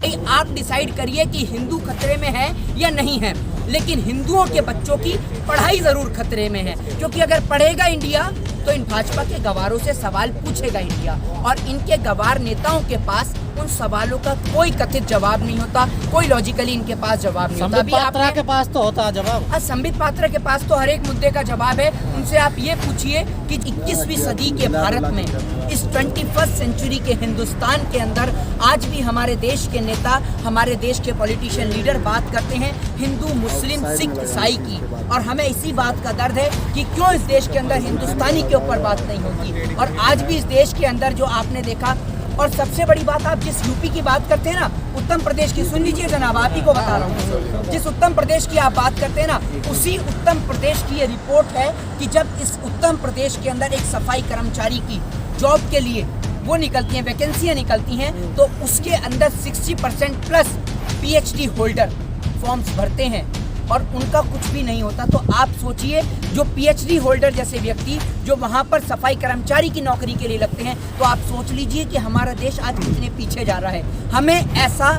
आप डिसाइड करिए कि हिंदू खतरे में है या नहीं है, लेकिन हिंदुओं के बच्चों की पढ़ाई जरूर खतरे में है, क्योंकि अगर पढ़ेगा इंडिया तो इन भाजपा के गवारों से सवाल पूछेगा इंडिया, और इनके गवार नेताओं के पास उन सवालों का कोई कथित जवाब नहीं होता, कोई लॉजिकली इनके पास जवाब नहीं होता। संबित पात्रा के पास तो होता है जवाब। संबित पात्रा के पास तो हर एक मुद्दे का जवाब है। उनसे आप ये पूछिए कि 21वीं सदी के भारत में, इस 21st सेंचुरी के हिंदुस्तान के अंदर आज भी हमारे देश के नेता, हमारे देश के पॉलिटिशियन लीडर बात करते हैं हिंदू, मुस्लिम, सिख, ईसाई की, और हमें इसी बात का दर्द है कि क्यों इस देश के अंदर हिंदुस्तानी के ऊपर बात नहीं होती। और आज भी इस देश के अंदर जो आपने देखा, और सबसे बड़ी बात, आप जिस यूपी की बात करते हैं ना, उत्तर प्रदेश की, सुन लीजिए जनाब, आप ही को बता रहा हूँ, जिस उत्तर प्रदेश की आप बात करते हैं ना, उसी उत्तर प्रदेश की ये रिपोर्ट है कि जब इस उत्तर प्रदेश के अंदर एक सफाई कर्मचारी की जॉब के लिए वो निकलती हैं, वैकेंसियाँ निकलती हैं, तो उसके अंदर 60% प्लस PhD होल्डर फॉर्म्स भरते हैं और उनका कुछ भी नहीं होता। तो आप सोचिए, जो PhD होल्डर जैसे व्यक्ति जो वहाँ पर सफाई कर्मचारी की नौकरी के लिए लगते हैं, तो आप सोच लीजिए कि हमारा देश आज कितने पीछे जा रहा है। हमें ऐसा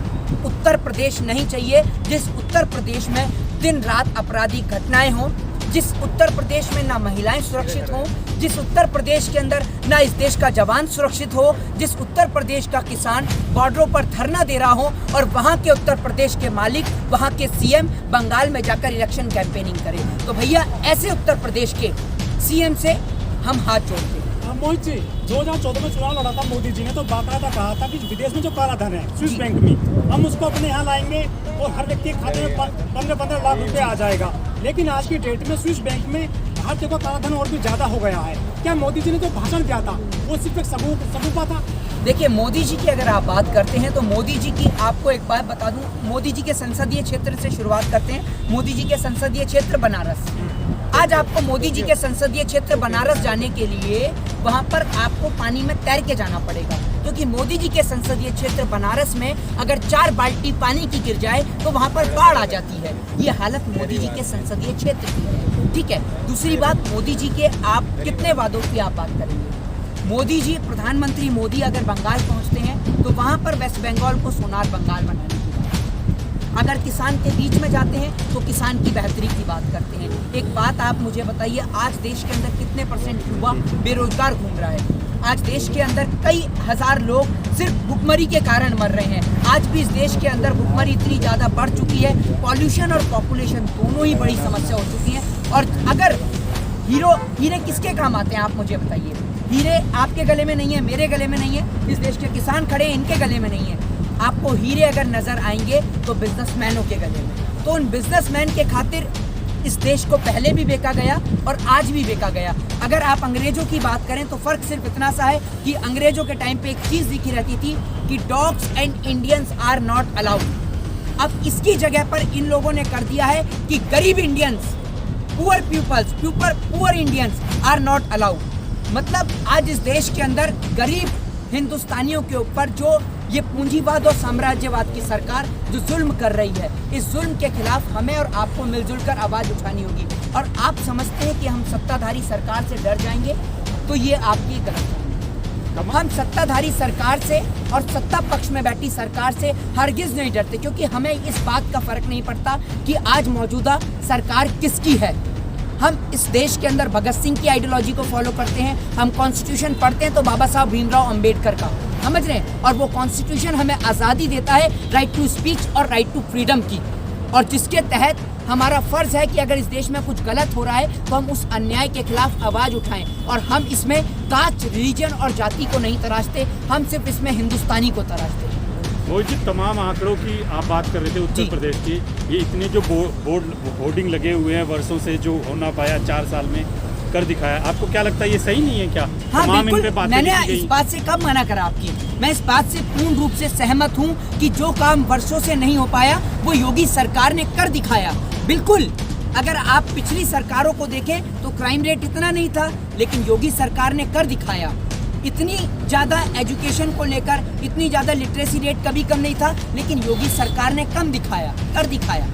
उत्तर प्रदेश नहीं चाहिए जिस उत्तर प्रदेश में दिन रात आपराधिक घटनाएं हों, जिस उत्तर प्रदेश में ना महिलाएं सुरक्षित हों, जिस उत्तर प्रदेश के अंदर ना इस देश का जवान सुरक्षित हो, जिस उत्तर प्रदेश का किसान बॉर्डरों पर धरना दे रहा हो, और वहाँ के उत्तर प्रदेश के मालिक, वहाँ के CM बंगाल में जाकर इलेक्शन कैंपेनिंग करें। तो भैया, ऐसे उत्तर प्रदेश के CM से हम हाथ जोड़ते हैं। मोहित जी, 2014 में चुनाव लड़ा था मोदी जी ने, तो बाकायदा कहा था कि विदेश में जो काला धन है स्विस बैंक में, हम उसको अपने यहाँ लाएंगे और हर व्यक्ति के खाते में 15-15 लाख रुपए आ जाएगा। लेकिन आज की डेट में स्विस बैंक में भारतीय का काला धन और भी ज्यादा हो गया है। क्या मोदी जी ने जो भाषण दिया था वो सिर्फ एक सबूत था? देखिए, मोदी जी की अगर आप बात करते हैं तो मोदी जी की, आपको एक बात बता दूं, मोदी जी के संसदीय क्षेत्र से शुरुआत करते हैं। मोदी जी के संसदीय क्षेत्र बनारस। आज आपको मोदी जी के संसदीय क्षेत्र बनारस जाने के लिए वहां पर आपको पानी में तैर के जाना पड़ेगा, क्योंकि मोदी जी के संसदीय क्षेत्र बनारस में अगर 4 बाल्टी पानी की गिर जाए तो वहां पर बाढ़ आ जाती है। ये हालत मोदी जी के संसदीय क्षेत्र की है, ठीक है। दूसरी बात, मोदी जी के आप कितने वादों की आप बात करेंगे? मोदी जी, प्रधानमंत्री मोदी अगर बंगाल पहुंचते हैं तो वहां पर वेस्ट बंगाल को सोनार बंगाल बनाने की बात, अगर किसान के बीच में जाते हैं तो किसान की बेहतरी की बात करते हैं। एक बात आप मुझे बताइए, आज देश के अंदर कितने % युवा बेरोजगार घूम रहा है? आज देश के अंदर कई हजार लोग सिर्फ भुखमरी के कारण मर रहे हैं। आज भी इस देश के अंदर भुखमरी इतनी ज़्यादा बढ़ चुकी है, पॉल्यूशन और पॉपुलेशन दोनों ही बड़ी समस्या हो चुकी है। और अगर हीरे किसके काम आते हैं आप मुझे बताइए? हीरे आपके गले में नहीं है, मेरे गले में नहीं है, इस देश के किसान खड़े हैं, इनके गले में नहीं है। आपको हीरे अगर नजर आएंगे तो बिजनेसमैनों के गले में। तो उन बिजनेसमैन के खातिर इस देश को पहले भी बेचा गया और आज भी बेचा गया। अगर आप अंग्रेजों की बात करें तो फर्क सिर्फ इतना सा है कि अंग्रेजों के टाइम पे एक चीज लिखी रहती थी कि dogs and Indians are not allowed. अब इसकी जगह पर इन लोगों ने कर दिया है कि गरीब Indians, poor peoples, poor Indians are not allowed. मतलब आज इस देश के अंदर गरीब हिंदुस्तानियों के ऊपर जो ये पूंजीवाद और साम्राज्यवाद की सरकार जो जुल्म कर रही है, इस जुल्म के खिलाफ हमें और आपको मिलजुल कर आवाज उठानी होगी। और आप समझते हैं कि हम सत्ताधारी सरकार से डर जाएंगे, तो ये आपकी गलती है। हम सत्ताधारी सरकार से और सत्ता पक्ष में बैठी सरकार से हरगिज नहीं डरते, क्योंकि हमें इस बात का फर्क नहीं पड़ता कि आज मौजूदा सरकार किसकी है। हम इस देश के अंदर भगत सिंह की आइडियोलॉजी को फॉलो करते हैं। हम कॉन्स्टिट्यूशन पढ़ते हैं तो बाबा साहब भीमराव अंबेडकर का, समझ रहे हैं, और वो कॉन्स्टिट्यूशन हमें आज़ादी देता है राइट टू स्पीच और राइट टू फ्रीडम की, और जिसके तहत हमारा फर्ज है कि अगर इस देश में कुछ गलत हो रहा है तो हम उस अन्याय के खिलाफ आवाज उठाएं। और हम इसमें कास्ट, रिलीजन और जाति को नहीं तराशते, हम सिर्फ इसमें हिंदुस्तानी को तराशते हैं। मोहित जी, तमाम आंकड़ों की आप बात कर रहे थे उत्तर प्रदेश की, ये इतने जो होर्डिंग लगे हुए हैं वर्षों से, जो हो ना पाया 4 साल में कर दिखाया, आपको क्या लगता है ये सही नहीं है क्या? हाँ, बिल्कुल, मैंने इस बात से कब मना करा आपकी? मैं इस बात से पूर्ण रूप से सहमत हूँ कि जो काम वर्षों से नहीं हो पाया वो योगी सरकार ने कर दिखाया। बिल्कुल, अगर आप पिछली सरकारों को देखें तो क्राइम रेट इतना नहीं था, लेकिन योगी सरकार ने कर दिखाया। इतनी ज़्यादा एजुकेशन को लेकर इतनी ज़्यादा लिटरेसी रेट कभी कम नहीं था, लेकिन योगी सरकार ने कम दिखाया, कर दिखाया।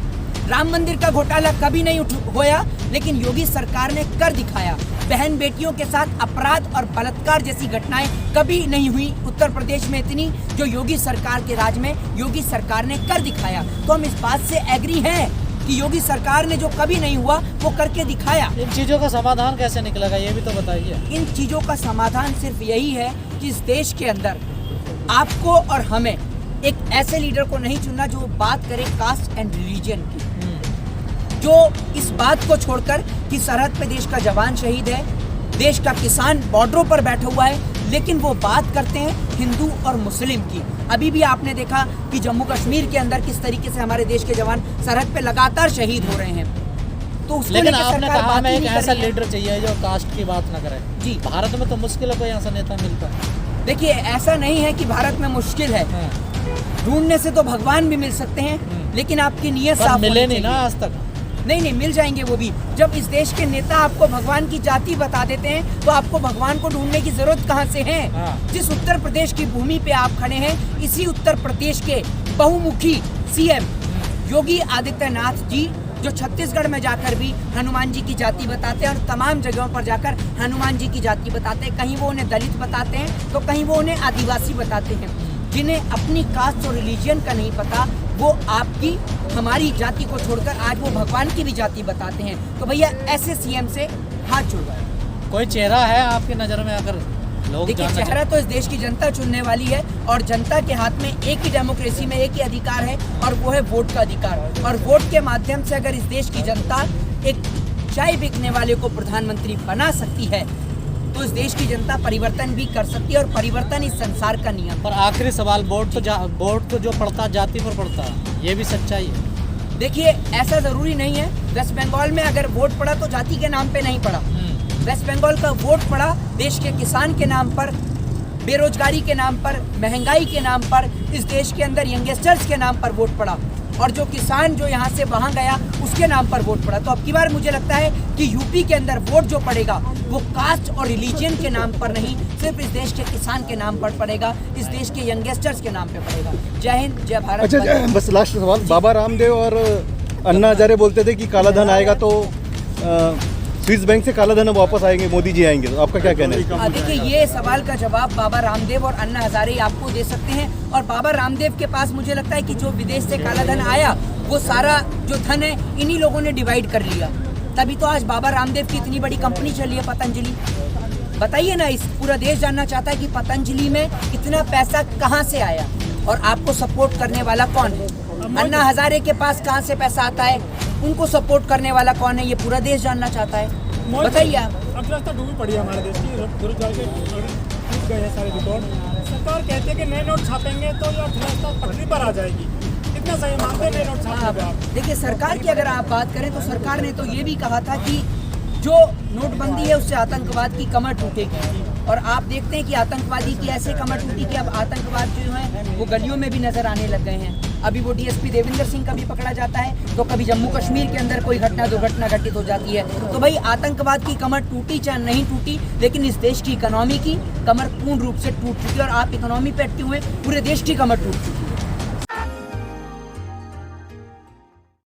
राम मंदिर का घोटाला कभी नहीं होया, लेकिन योगी सरकार ने कर दिखाया। बहन बेटियों के साथ अपराध और बलात्कार जैसी घटनाएं कभी नहीं हुई उत्तर प्रदेश में इतनी, जो योगी सरकार के राज में योगी सरकार ने कर दिखाया। तो हम इस बात से एग्री हैं कि योगी सरकार ने जो कभी नहीं हुआ वो करके दिखाया। इन चीजों का समाधान कैसे निकलेगा ये भी तो बताइए। इन चीजों का समाधान सिर्फ यही है कि इस देश के अंदर आपको और हमें एक ऐसे लीडर को नहीं चुनना जो बात करे कास्ट एंड रिलीजन की, जो इस बात को छोड़कर कि सरहद पे देश का जवान शहीद है, देश का किसान बॉर्डरों पर बैठा हुआ है, लेकिन वो बात करते हैं हिंदू और मुस्लिम की। अभी भी आपने देखा कि जम्मू कश्मीर के अंदर किस तरीके से हमारे देश के जवान सरहद पे लगातार शहीद हो रहे हैं। तो उसको लेकिन लेकर आपने सरकार कहा बात हमें ही एक नहीं ऐसा कर रही है। लीडर चाहिए जो कास्ट की बात ना करे। जी। भारत में तो मुश्किल है कोई ऐसा नेता मिलता है। देखिए, ऐसा नहीं है कि भारत में मुश्किल है, हाँ। ढूंढने से तो भगवान भी मिल सकते हैं, लेकिन आपकी नीयत पर साफ मिले होनी नहीं ना चाहिए। आज तक। नहीं, मिल जाएंगे वो भी। जब इस देश के नेता आपको भगवान की जाति बता देते हैं तो आपको भगवान को ढूंढने की जरूरत कहाँ से है? हाँ। जिस उत्तर प्रदेश की भूमि पे आप खड़े हैं, इसी उत्तर प्रदेश के बहुमुखी सीएम योगी आदित्यनाथ जी, जो छत्तीसगढ़ में जाकर भी हनुमान जी की जाति बताते हैं और तमाम जगहों पर जाकर हनुमान जी की जाति बताते हैं। कहीं वो उन्हें दलित बताते हैं तो कहीं वो उन्हें आदिवासी बताते हैं। जिन्हें अपनी कास्ट और रिलीजन का नहीं पता, वो आपकी हमारी जाति को छोड़कर आज वो भगवान की भी जाति बताते हैं। तो भैया ऐसे सीएम से हाथ जुड़वाए। कोई चेहरा है आपकी नजर में अगर लोग देखिए, जानना चेहरा तो इस देश की जनता चुनने वाली है और जनता के हाथ में एक ही डेमोक्रेसी में एक ही अधिकार है और वो है वोट का अधिकार। और वोट के माध्यम से अगर इस देश की जनता एक चाय बिकने वाले को प्रधानमंत्री बना सकती है तो इस देश की जनता परिवर्तन भी कर सकती है और परिवर्तन इस संसार का नियम। पर आखिरी सवाल, वोट तो जो पड़ता जाति पर पड़ता है, ये भी सच्चाई है। देखिए, ऐसा जरूरी नहीं है। वेस्ट बंगाल में अगर वोट पड़ा तो जाति के नाम पे नहीं पड़ा। वेस्ट बंगाल का वोट पड़ा देश के किसान के नाम पर, बेरोजगारी के नाम पर, महंगाई के नाम पर, इस देश के अंदर यंगस्टर्स के नाम पर वोट पड़ा और जो किसान जो यहाँ से वहाँ गया उसके नाम पर वोट पड़ा। तो अब की बार मुझे लगता है कि यूपी के अंदर वोट जो पड़ेगा वो कास्ट और रिलीजन के नाम पर नहीं, सिर्फ इस देश के किसान के नाम पर पड़ेगा, इस देश के यंगस्टर्स के नाम पे पड़ेगा। जय हिंद, जय भारत। अच्छा, बस लास्ट सवाल, बाबा रामदेव और अन्ना हजारे बोलते थे कि काला धन आएगा तो स्विस बैंक से काला धन वापस आएंगे, मोदी जी आएंगे, तो आपका क्या कहना है? देखिए, ये सवाल का जवाब बाबा रामदेव और अन्ना हजारे आपको दे सकते हैं। और बाबा रामदेव के पास मुझे लगता है कि जो विदेश से काला धन आया वो सारा जो धन है इन्हीं लोगों ने डिवाइड कर लिया। तभी तो आज बाबा रामदेव की इतनी बड़ी कंपनी चली है पतंजलि। बताइए ना, इस पूरा देश जानना चाहता है कि पतंजलि में इतना पैसा कहाँ से आया और आपको सपोर्ट करने वाला कौन है? अन्ना हजारे के पास कहाँ से पैसा आता है, उनको सपोर्ट करने वाला कौन है, ये पूरा देश जानना चाहता है। बताइए आप। अर्थव्यवस्था डूबी पड़ी है हमारे देश की, बेरोजगारी के टूट गए हैं सारे रिकॉर्ड। सरकार कहती है कि नए नोट छापेंगे तो ये अर्थव्यवस्था पटरी पर आ जाएगी। कितना सही मानते हैं नए नोट छापने पे आप? देखिए, सरकार की अगर आप बात करें तो सरकार ने तो ये भी कहा था कि जो नोटबंदी है उससे आतंकवाद की कमर टूटेगी। और आप देखते हैं कि आतंकवादी की ऐसे कमर टूटी कि अब आतंकवाद जो है वो गलियों में भी नजर आने लग गए हैं। अभी वो डीएसपी देवेंद्र सिंह का भी पकड़ा जाता है तो कभी जम्मू कश्मीर के अंदर कोई दुर्घटना घटित हो जाती है। तो भाई, आतंकवाद की कमर टूटी चाहे नहीं टूटी, लेकिन इस देश की इकोनॉमी की कमर पूर्ण रूप से टूट चुकी है और आप इकोनॉमी पे अटके हुए पूरे देश की कमर टूट चुकी है।